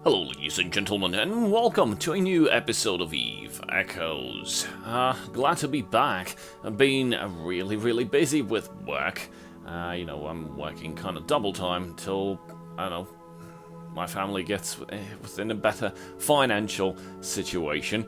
Hello ladies and gentlemen, and welcome to a new episode of Eve Echoes. Glad to be back. I've been really busy with work. I'm working kind of double time till, my family gets within a better financial situation.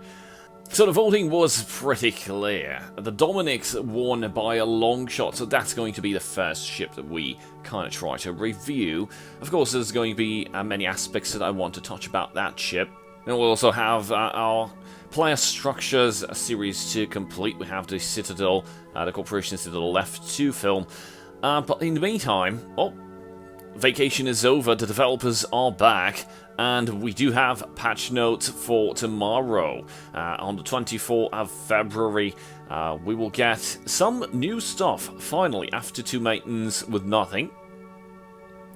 So the voting was pretty clear. The Dominix won by a long shot, so that's going to be the first ship that we kind of try to review. Of course, there's going to be many aspects that I want to touch about that ship. And we'll also have our player structures series to complete. We have the Citadel, the Corporation Citadel left to film. But in the meantime, vacation is over, the developers are back, and we do have patch notes for tomorrow. On the 24th of February, we will get some new stuff, finally, after 2 maintenance with nothing.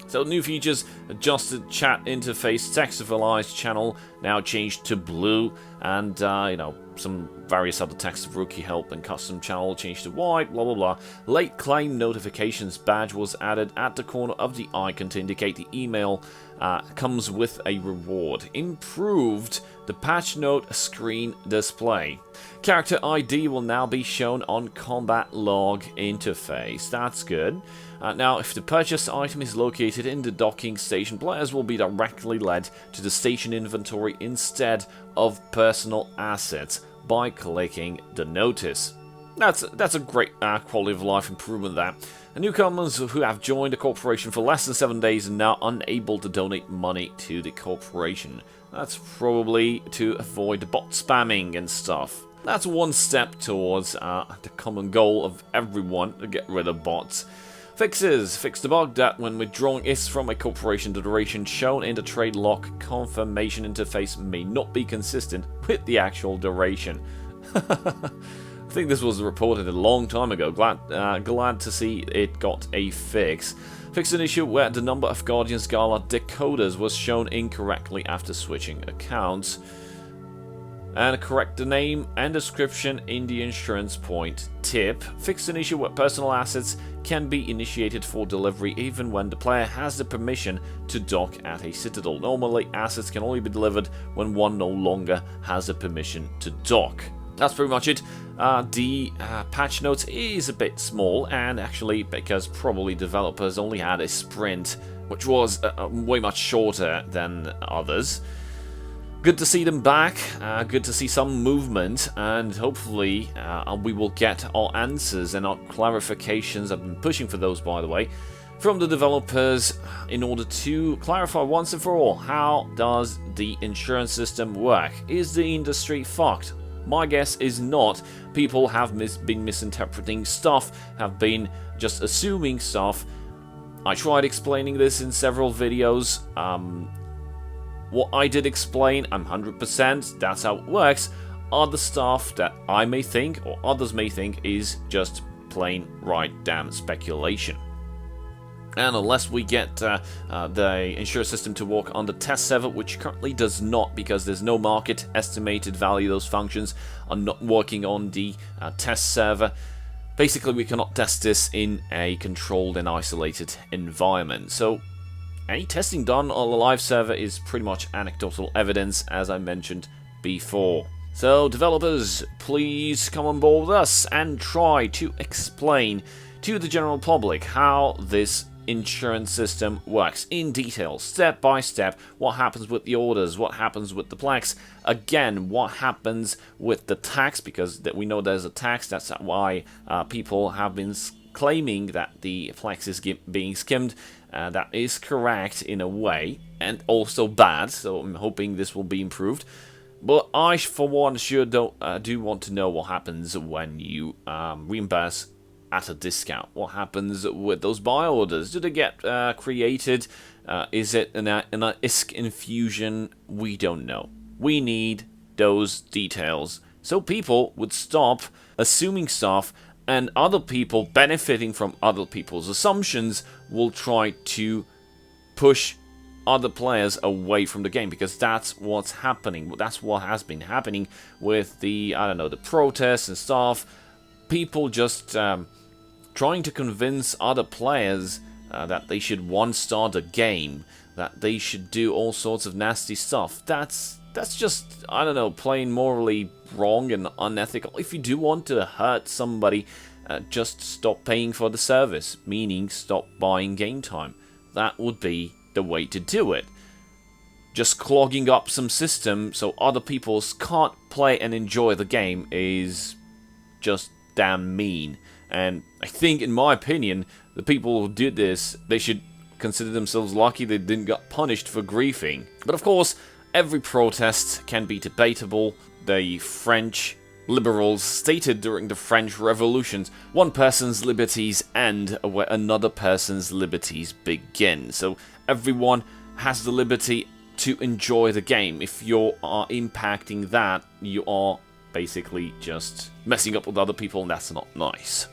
So new features: adjusted chat interface, text-to-vocalized channel now changed to blue, and some various other text of rookie help and custom channel changed to white, blah blah blah. Late claim notifications badge was added at the corner of the icon to indicate the email comes with a reward. Improved the patch note screen display. Character ID will now be shown on combat log interface. That's good. Now, if the purchased item is located in the docking station, players will be directly led to the station inventory instead of personal assets by clicking the notice. That's a great quality of life improvement there. The newcomers who have joined the corporation for less than 7 days are now unable to donate money to the corporation. That's probably to avoid the bot spamming and stuff. That's one step towards the common goal of everyone, to get rid of bots. Fixes. Fix the bug that when withdrawing is from a corporation, the duration shown in the trade lock confirmation interface may not be consistent with the actual duration. I think this was reported a long time ago. Glad to see it got a fix. Fixed an issue where the number of Guardian's Gala decoders was shown incorrectly after switching accounts. And correct the name and description in the insurance point tip. Fixed an issue where personal assets can be initiated for delivery even when the player has the permission to dock at a Citadel. Normally, assets can only be delivered when one no longer has the permission to dock. That's pretty much it. The patch notes is a bit small, and actually because probably developers only had a sprint, which was way much shorter than others. Good to see them back, good to see some movement, and hopefully we will get our answers and our clarifications. I've been pushing for those, by the way, from the developers in order to clarify once and for all, how does the insurance system work? Is the industry fucked? My guess is not. People have been misinterpreting stuff, have been just assuming stuff. I tried explaining this in several videos. What I did explain, I'm 100%, that's how it works. Other stuff that I may think, or others may think, is just plain right damn speculation. And unless we get the insurance system to work on the test server, which currently does not because there's no market estimated value, those functions are not working on the test server. Basically, we cannot test this in a controlled and isolated environment. So any testing done on the live server is pretty much anecdotal evidence, as I mentioned before. So developers, please come on board with us and try to explain to the general public how this insurance system works in detail, step by step. What happens with the orders, what happens with the plaques, again, what happens with the tax, because we know there's a tax. That's why people have been claiming that the flex is being skimmed. That is correct in a way, and also bad, so I'm hoping this will be improved. But I, for one, sure do want to know what happens when you reimburse at a discount. What happens with those buy orders? Do they get created? Is it an ISK infusion? We don't know. We need those details so people would stop assuming stuff, and other people benefiting from other people's assumptions will try to push other players away from the game, because that's what's happening. That's what has been happening with the, the protests and stuff. People just trying to convince other players that they should one-star the game that they should do all sorts of nasty stuff. That's just, I don't know, plain morally wrong and unethical. If you do want to hurt somebody, just stop paying for the service, meaning stop buying game time. That would be the way to do it. Just clogging up some system so other people can't play and enjoy the game is just damn mean. And I think, in my opinion, the people who did this, they should consider themselves lucky they didn't get punished for griefing. But of course, every protest can be debatable. The French liberals stated during the French Revolution, one person's liberties end where another person's liberties begin. So everyone has the liberty to enjoy the game. If you are impacting that, you are basically just messing up with other people, and that's not nice.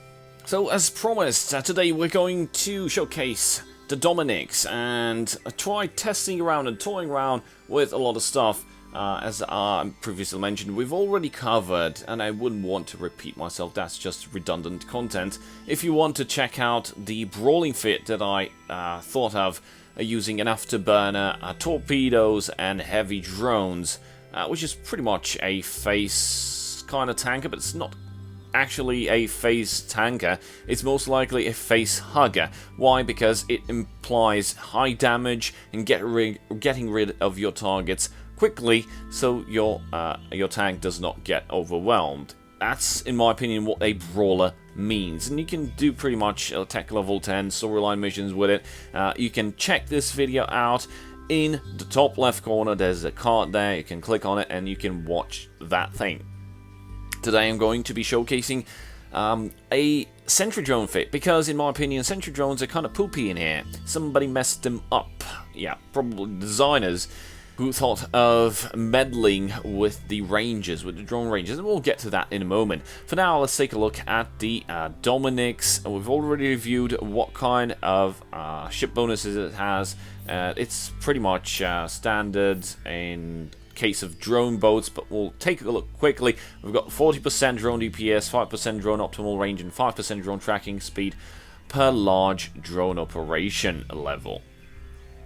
So as promised, today we're going to showcase the Dominix and try testing around and toying around with a lot of stuff. As I previously mentioned, we've already covered, and I wouldn't want to repeat myself, that's just redundant content. If you want to check out the brawling fit that I thought of using an afterburner, torpedoes, and heavy drones, which is pretty much a face kind of tanker, but it's not actually a face tanker, it's most likely a face hugger. Why? Because it implies high damage and getting rid of your targets quickly, so your tank does not get overwhelmed. That's, in my opinion, what a brawler means, and you can do pretty much tech level 10 storyline missions with it. You can check this video out. In the top left corner, there's a card there. You can click on it and you can watch that thing. Today I'm going to be showcasing a Sentry Drone fit, because in my opinion Sentry Drones are kind of poopy in here. Somebody messed them up. Yeah, probably designers who thought of meddling with the ranges, with the drone ranges, and we'll get to that in a moment. For now, let's take a look at the Dominix. We've already reviewed what kind of ship bonuses it has. It's pretty much standard in case of drone boats, but we'll take a look quickly. We've got 40% drone DPS, 5% drone optimal range, and 5% drone tracking speed per large drone operation level.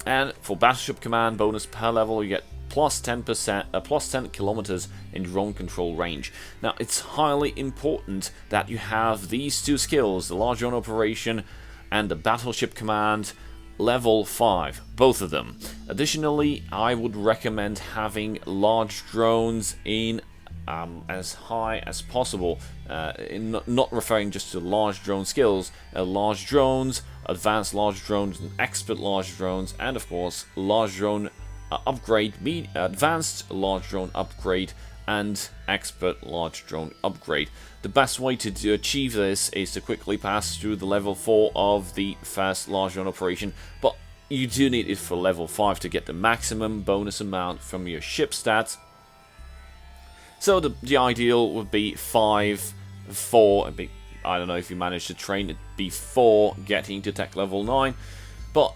And for battleship command bonus per level, you get plus 10 kilometers in drone control range. Now, it's highly important that you have these two skills, the large drone operation and the battleship command, level 5, both of them. Additionally, I would recommend having large drones in as high as possible, not referring just to large drone skills, large drones, advanced large drones, and expert large drones, and of course large drone upgrade, advanced large drone upgrade, and expert large drone upgrade. The best way to achieve this is to quickly pass through the level 4 of the first large drone operation, but you do need it for level 5 to get the maximum bonus amount from your ship stats. So the ideal would be 5, 4, I don't know if you manage to train it before getting to tech level 9, but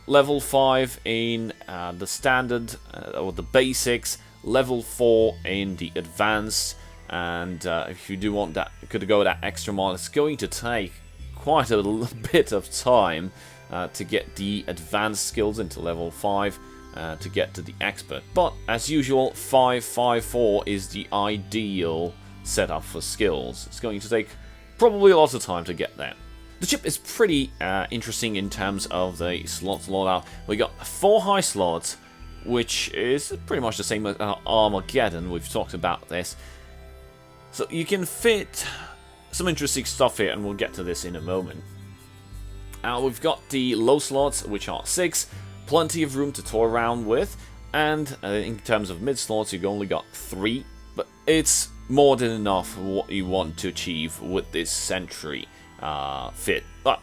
level 5 in the standard or the basics, level 4 in the advanced, and if you do want that, could go that extra mile, it's going to take quite a little bit of time to get the advanced skills into level 5. To get to the expert, but as usual, 5-5-4 is the ideal setup for skills. It's going to take probably a lot of time to get there. The ship is pretty interesting in terms of the slots loadout. We got 4 high slots, which is pretty much the same as Armageddon. We've talked about this, so you can fit some interesting stuff here, and we'll get to this in a moment. We've got the low slots, which are 6. Plenty of room to toy around with, and in terms of mid slots, you've only got 3, but it's more than enough for what you want to achieve with this Sentry fit. But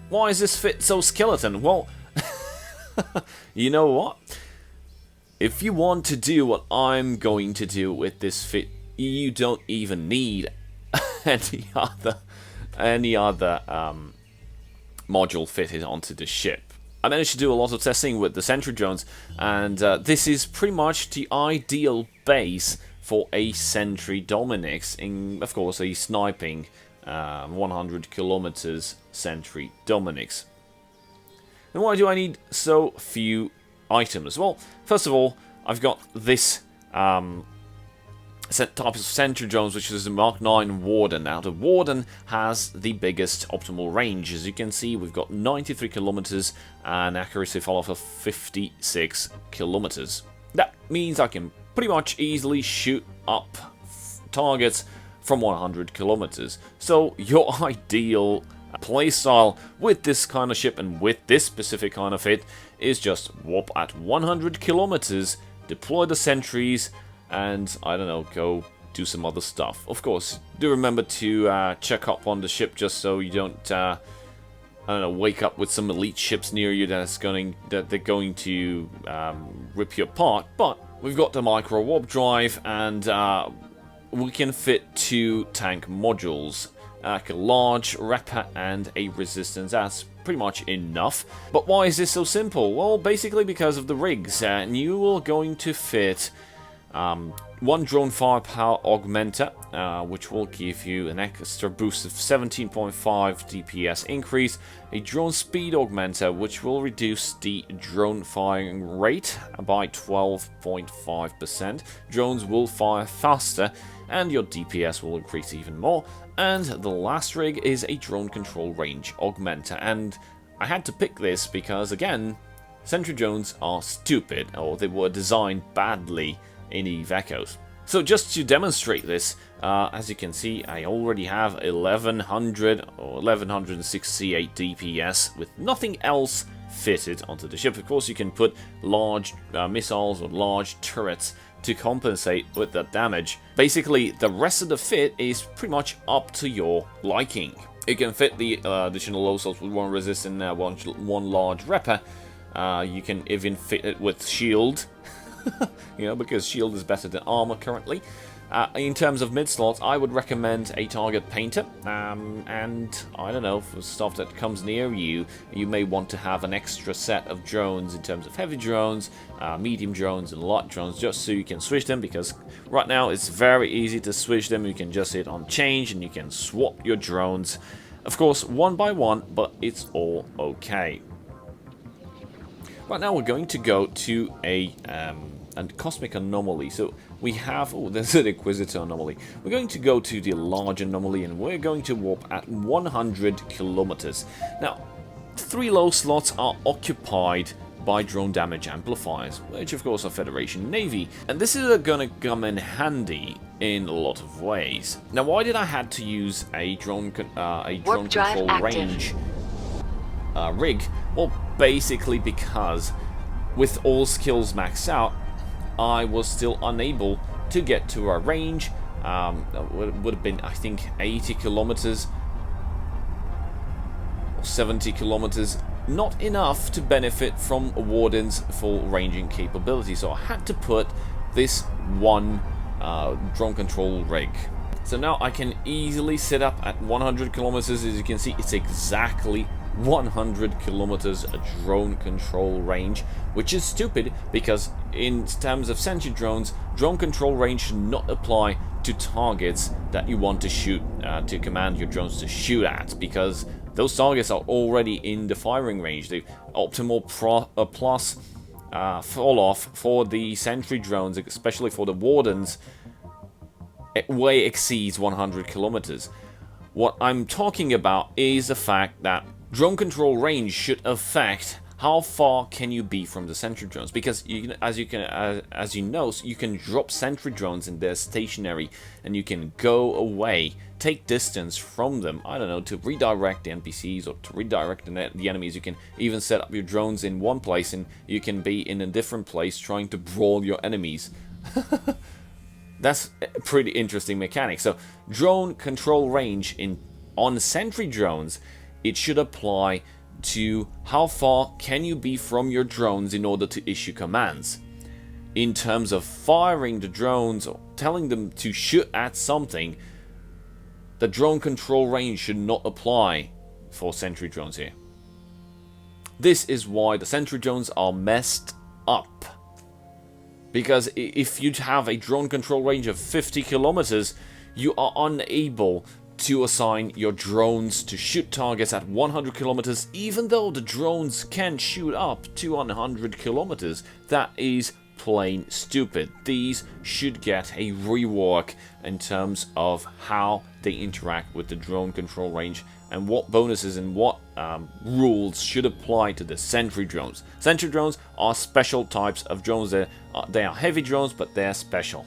why is this fit so skeleton? Well, you know what? If you want to do what I'm going to do with this fit, you don't even need any other module fitted onto the ship. I managed to do a lot of testing with the Sentry Drones, and this is pretty much the ideal base for a Sentry Dominix, in, of course, a sniping 100 kilometers Sentry Dominix. And why do I need so few items? Well, first of all, I've got this type of Sentry Drones, which is the Mark 9 Warden. Now, the Warden has the biggest optimal range. As you can see, we've got 93 kilometers and accuracy fall-off of 56 kilometers. That means I can pretty much easily shoot up targets from 100 kilometers. So, your ideal playstyle with this kind of ship and with this specific kind of hit is just warp at 100 kilometers, deploy the sentries, and, I don't know, go do some other stuff. Of course, do remember to check up on the ship just so you don't, I don't know, wake up with some elite ships near you that they're going to rip you apart. But we've got the micro warp drive, and we can fit 2 tank modules, like a large repel and a resistance. That's pretty much enough. But why is this so simple? Well, basically because of the rigs, and you are going to fit 1 drone firepower augmenter, which will give you an extra boost of 17.5 DPS increase, a drone speed augmenter, which will reduce the drone firing rate by 12.5%. Drones will fire faster, and your DPS will increase even more. And the last rig is a drone control range augmenter, and I had to pick this because, again, Sentry Drones are stupid, or they were designed badly in EVE Echoes. So just to demonstrate this, as you can see, I already have 1100 or 1168 DPS with nothing else fitted onto the ship. Of course, you can put large missiles or large turrets to compensate with that damage. Basically, the rest of the fit is pretty much up to your liking. You can fit the additional low souls with 1 resist and one large repel. You can even fit it with shield. You know, because shield is better than armor currently. In terms of mid slots, I would recommend a target painter, and I don't know, for stuff that comes near you, you may want to have an extra set of drones in terms of heavy drones, medium drones, and light drones, just so you can switch them, because right now it's very easy to switch them. You can just hit on change and you can swap your drones, of course, one by one, but it's all okay. Right now we're going to go to a cosmic anomaly. So we have, oh, there's an Inquisitor anomaly. We're going to go to the large anomaly, and we're going to warp at 100 kilometers. Now, 3 low slots are occupied by drone damage amplifiers, which of course are Federation Navy, and this is going to come in handy in a lot of ways. Now, why did I had to use a drone control range rig? Well, basically because with all skills maxed out, I was still unable to get to our range. Would have been, I think, 80 kilometers or 70 kilometers. Not enough to benefit from Warden's full ranging capability, so I had to put this one drone control rig. So now I can easily set up at 100 kilometers. As you can see, it's exactly 100 kilometers drone control range, which is stupid because in terms of Sentry Drones, drone control range should not apply to targets that you want to shoot, to command your drones to shoot at, because those targets are already in the firing range. The optimal plus fall off for the Sentry Drones, especially for the Wardens, it way exceeds 100 kilometers. What I'm talking about is the fact that drone control range should affect how far can you be from the Sentry Drones, because as you know, you can drop Sentry Drones and they're stationary, and you can go away, take distance from them, I don't know, to redirect the NPCs or to redirect the enemies. You can even set up your drones in one place and you can be in a different place trying to brawl your enemies. That's a pretty interesting mechanic. So drone control range on Sentry Drones, it should apply to how far can you be from your drones in order to issue commands. In terms of firing the drones or telling them to shoot at something, the drone control range should not apply for Sentry Drones here. This is why the Sentry Drones are messed up. Because if you have a drone control range of 50 kilometers, you are unable to assign your drones to shoot targets at 100 kilometers, even though the drones can shoot up to 100 kilometers. That is plain stupid. These should get a rework in terms of how they interact with the drone control range and what bonuses and what rules should apply to the sentry drones. Sentry drones are special types of drones. They are heavy drones, but they're special.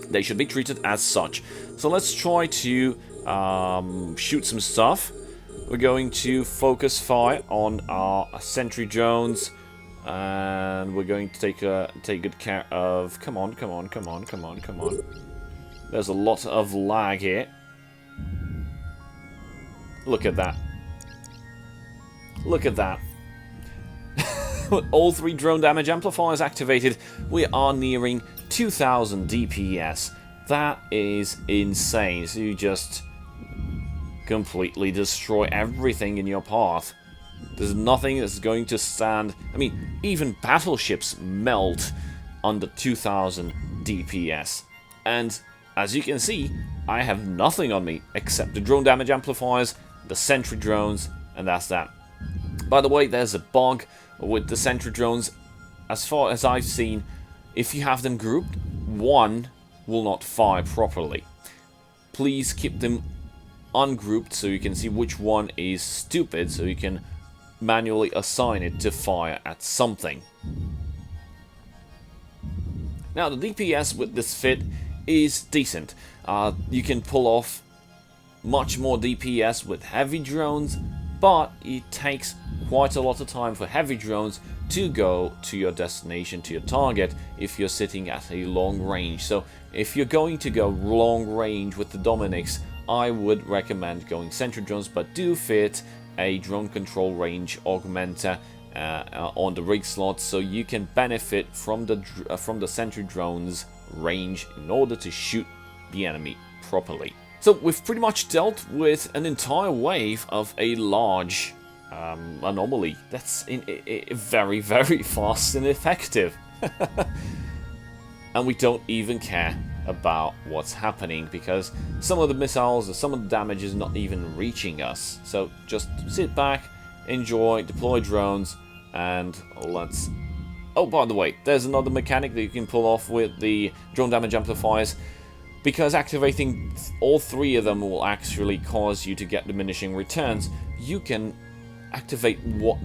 They should be treated as such. So let's try to shoot some stuff. We're going to focus fire on our sentry drones, and we're going to take good care of. Come on. There's a lot of lag here. Look at that. Look at that. With all 3 drone damage amplifiers activated, we are nearing 2000 DPS. That is insane. So you just completely destroy everything in your path. There's nothing that's going to stand. I mean, even battleships melt under 2000 DPS. And as you can see, I have nothing on me except the drone damage amplifiers, the sentry drones, and that's that. By the way, there's a bug with the sentry drones. As far as I've seen, if you have them grouped, one will not fire properly. Please keep them ungrouped so you can see which one is stupid, so you can manually assign it to fire at something. Now, the DPS with this fit is decent. You can pull off much more DPS with heavy drones, but it takes quite a lot of time for heavy drones to go to your destination, to your target, if you're sitting at a long range. So if you're going to go long range with the Dominix, I would recommend going sentry drones, but do fit a drone control range augmenter on the rig slot, so you can benefit from the sentry drones range in order to shoot the enemy properly. So we've pretty much dealt with an entire wave of a large anomaly that's very, very fast and effective. And we don't even care about what's happening, because some of the missiles or some of the damage is not even reaching us. So just sit back, enjoy, deploy drones, and let's... Oh, by the way, there's another mechanic that you can pull off with the drone damage amplifiers, because activating all 3 of them will actually cause you to get diminishing returns. You can activate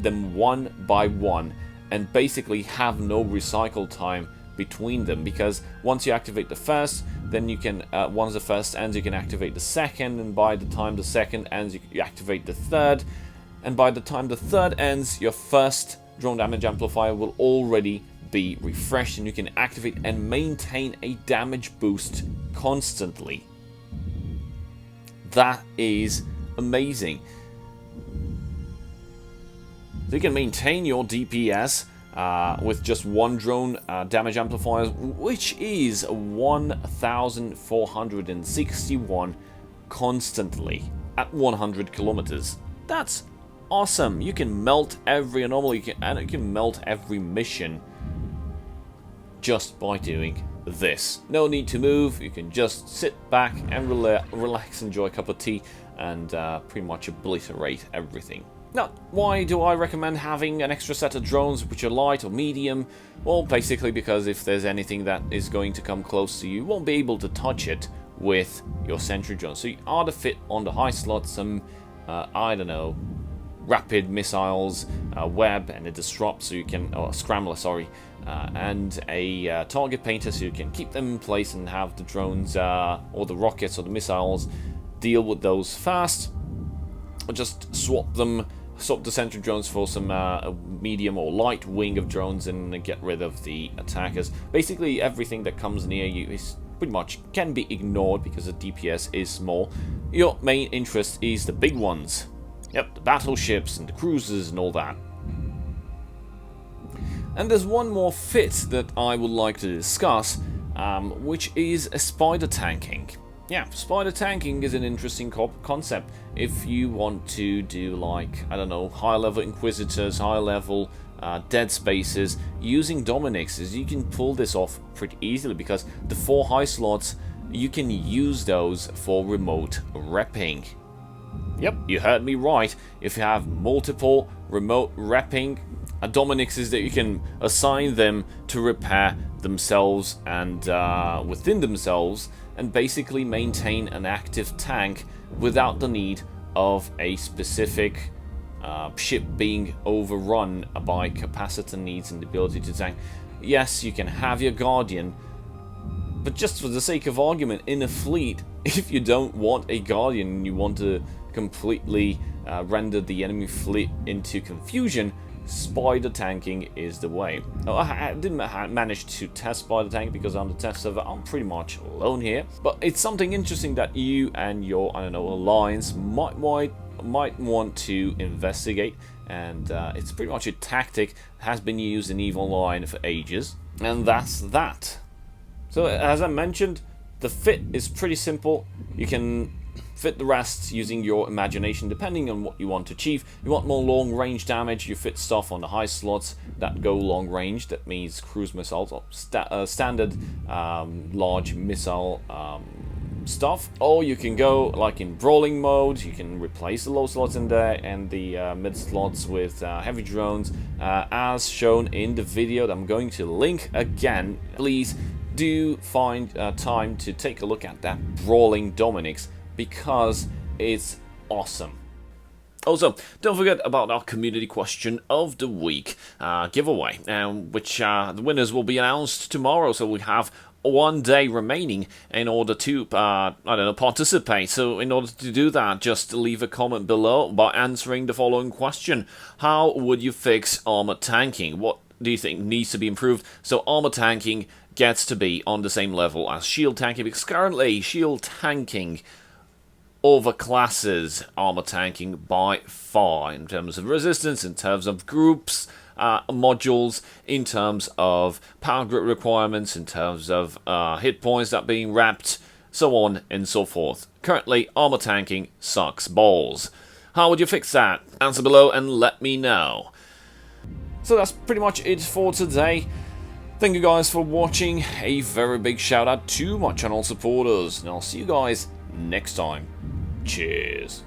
them one by one and basically have no recycle time between them, because once you activate the first, then you can once the first ends, you can activate the second, and by the time the second ends, you activate the third, and by the time the third ends, your first drone damage amplifier will already be refreshed, and you can activate and maintain a damage boost constantly. That is amazing. So you can maintain your DPS with just one drone damage amplifier, which is 1461 constantly at 100 kilometers. That's awesome. You can melt every anomaly, and you can melt every mission just by doing this. No need to move. You can just sit back and relax, enjoy a cup of tea, and pretty much obliterate everything. Now, why do I recommend having an extra set of drones which are light or medium? Well, basically because if there's anything that is going to come close to you, you won't be able to touch it with your sentry drone. So you ought to fit on the high slot some, I don't know, rapid missiles, web, and a disrupt, so you can, or scrambler, sorry, and a target painter, so you can keep them in place and have the drones or the rockets or the missiles deal with those fast, or just swap the sentry drones for some medium or light wing of drones and get rid of the attackers. Basically everything that comes near you is pretty much can be ignored because the DPS is small. Your main interest is the big ones. Yep, the battleships and the cruisers and all that. And there's one more fit that I would like to discuss, which is spider tanking. Yeah, spider tanking is an interesting concept. If you want to do, like, I don't know, high-level Inquisitors, high-level Dead Spaces, using Dominixes, you can pull this off pretty easily, because the 4 high slots you can use those for remote repping. Yep, you heard me right. If you have multiple remote repping Dominixes that you can assign them to repair themselves and within themselves, and basically maintain an active tank without the need of a specific ship being overrun by capacitor needs and the ability to tank. Yes, you can have your Guardian, but just for the sake of argument, in a fleet, if you don't want a Guardian and you want to completely render the enemy fleet into confusion, spider tanking is the way. Oh, I didn't manage to test spider tank because on the test server I'm pretty much alone here, but it's something interesting that you and your, I don't know, alliance might want to investigate, and it's pretty much a tactic that has been used in EVE Online for ages, and that's that. So as I mentioned, the fit is pretty simple. You can fit the rest using your imagination depending on what you want to achieve. You want more long range damage, you fit stuff on the high slots that go long range. That means cruise missiles or standard large missile stuff. Or you can go like in brawling mode, you can replace the low slots in there and the mid slots with heavy drones as shown in the video that I'm going to link again. Please do find time to take a look at that brawling Dominix, because it's awesome. Also, don't forget about our community question of the week giveaway, which the winners will be announced tomorrow. So we have 1 day remaining in order to I don't know, participate. So in order to do that, just leave a comment below by answering the following question: how would you fix armor tanking? What do you think needs to be improved so armor tanking gets to be on the same level as shield tanking? Because currently shield tanking overclasses armor tanking by far in terms of resistance, in terms of groups, modules, in terms of power grid requirements, in terms of hit points that being wrapped, so on and so forth. Currently, armor tanking sucks balls. How would you fix that? Answer below and let me know. So that's pretty much it for today. Thank you guys for watching. A very big shout out to my channel supporters, and I'll see you guys next time. Cheers.